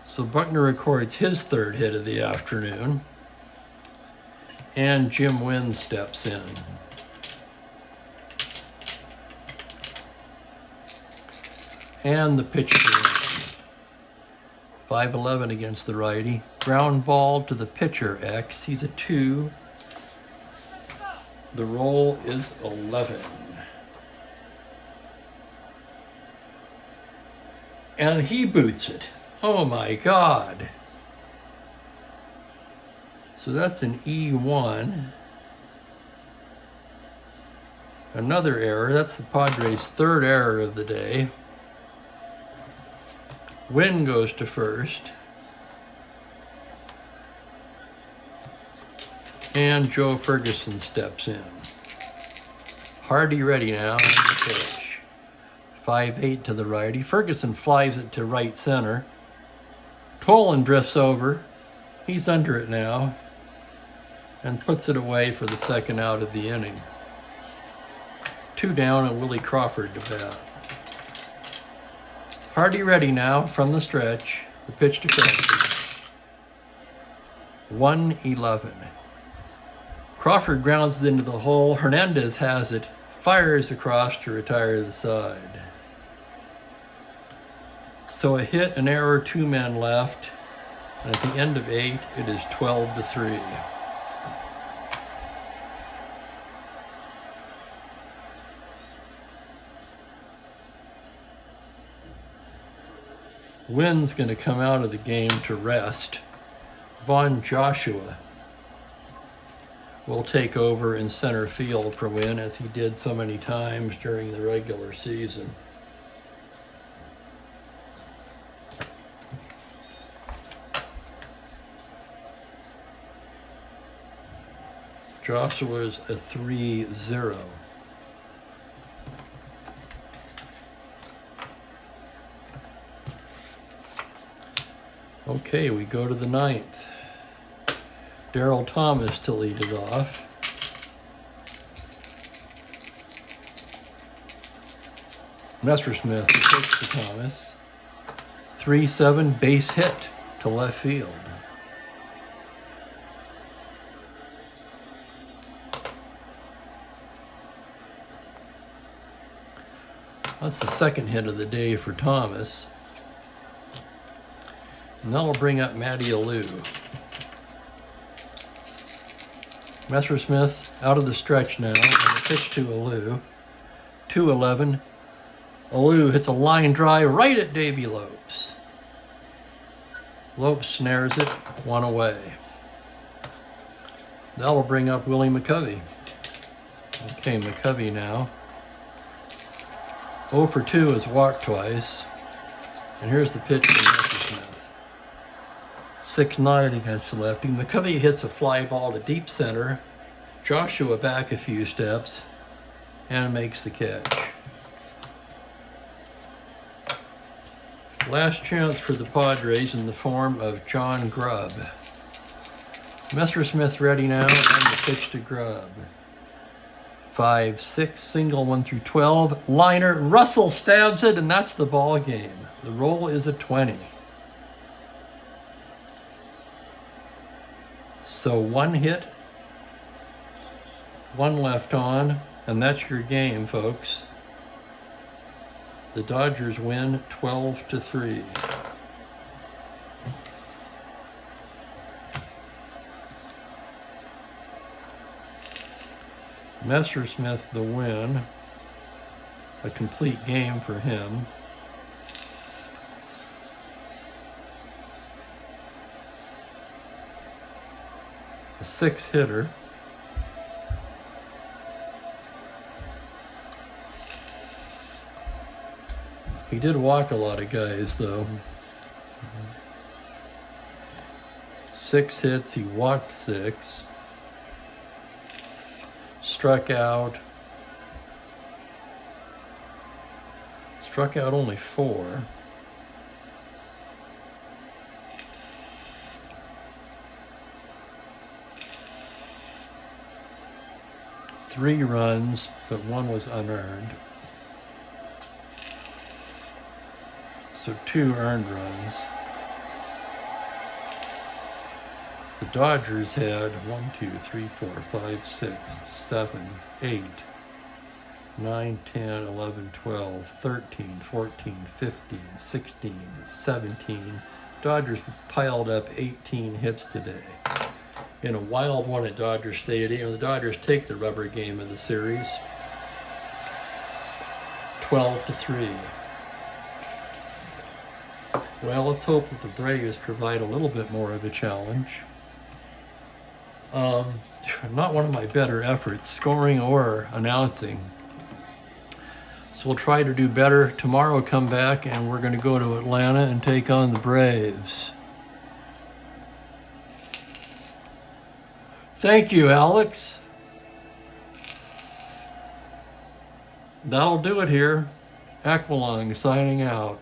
So Buckner records his 3rd hit of the afternoon. And Jim Wynn steps in. And the pitch to 5-11 against the righty. Ground ball to the pitcher, X. He's a 2. The roll is 11. And he boots it. Oh my God. So that's an E1. Another error. That's the Padres' 3rd error of the day. Wynn goes to first. And Joe Ferguson steps in. Hardy ready now on the pitch. 5-8 to the righty. Ferguson flies it to right center. Tolan drifts over. He's under it now and puts it away for the 2nd out of the inning. 2 down and Willie Crawford to bat. Hardy ready now from the stretch. The pitch to Crawford. 1-11. Crawford grounds it into the hole. Hernandez has it. Fires across to retire the side. So a hit, an error, 2 men left. And at the end of 8, it is 12-3. Wynn's going to come out of the game to rest. Vaughn Joshua will take over in center field for Wynn, as he did so many times during the regular season. Joshua's a 3-0. Okay, we go to the 9th. Darryl Thomas to lead it off. Messersmith pitch to Thomas. 3-7 base hit to left field. That's the second hit of the day for Thomas. And that'll bring up Matty Alou. Messersmith out of the stretch now, and a pitch to Alou. 2-11. Alou hits a line drive right at Davy Lopes. Lopes snares it, 1 away. That'll bring up Willie McCovey. Okay, McCovey now. 0 for 2 is walked twice. And here's the pitch to Messersmith. 6-9 against the lefty. McCovey hits a fly ball to deep center. Joshua back a few steps and makes the catch. Last chance for the Padres in the form of John Grubb. Messersmith ready now, and the pitch to Grubb. 5-6, single 1 through 12. Liner, Russell stabs it, and that's the ball game. The roll is a 20. So 1 hit, 1 left on, and that's your game, folks. The Dodgers win 12-3. Messersmith the win. A complete game for him. A 6-hitter. He did walk a lot of guys, though. 6 hits, he walked 6. Struck out only 4. Three runs, but 1 was unearned. So 2 earned runs. The Dodgers had 1, 2, 3, 4, 5, 6, 7, 8, 9, 10, 11, 12, 13, 14, 15, 16, 17. Dodgers piled up 18 hits today. In a wild one at Dodger Stadium, the Dodgers take the rubber game of the series. 12-3. Well, let's hope that the Braves provide a little bit more of a challenge. Not one of my better efforts, scoring or announcing. So we'll try to do better. Tomorrow come back and we're going to go to Atlanta and take on the Braves. Thank you, Alex. That'll do it here. Aqualung signing out.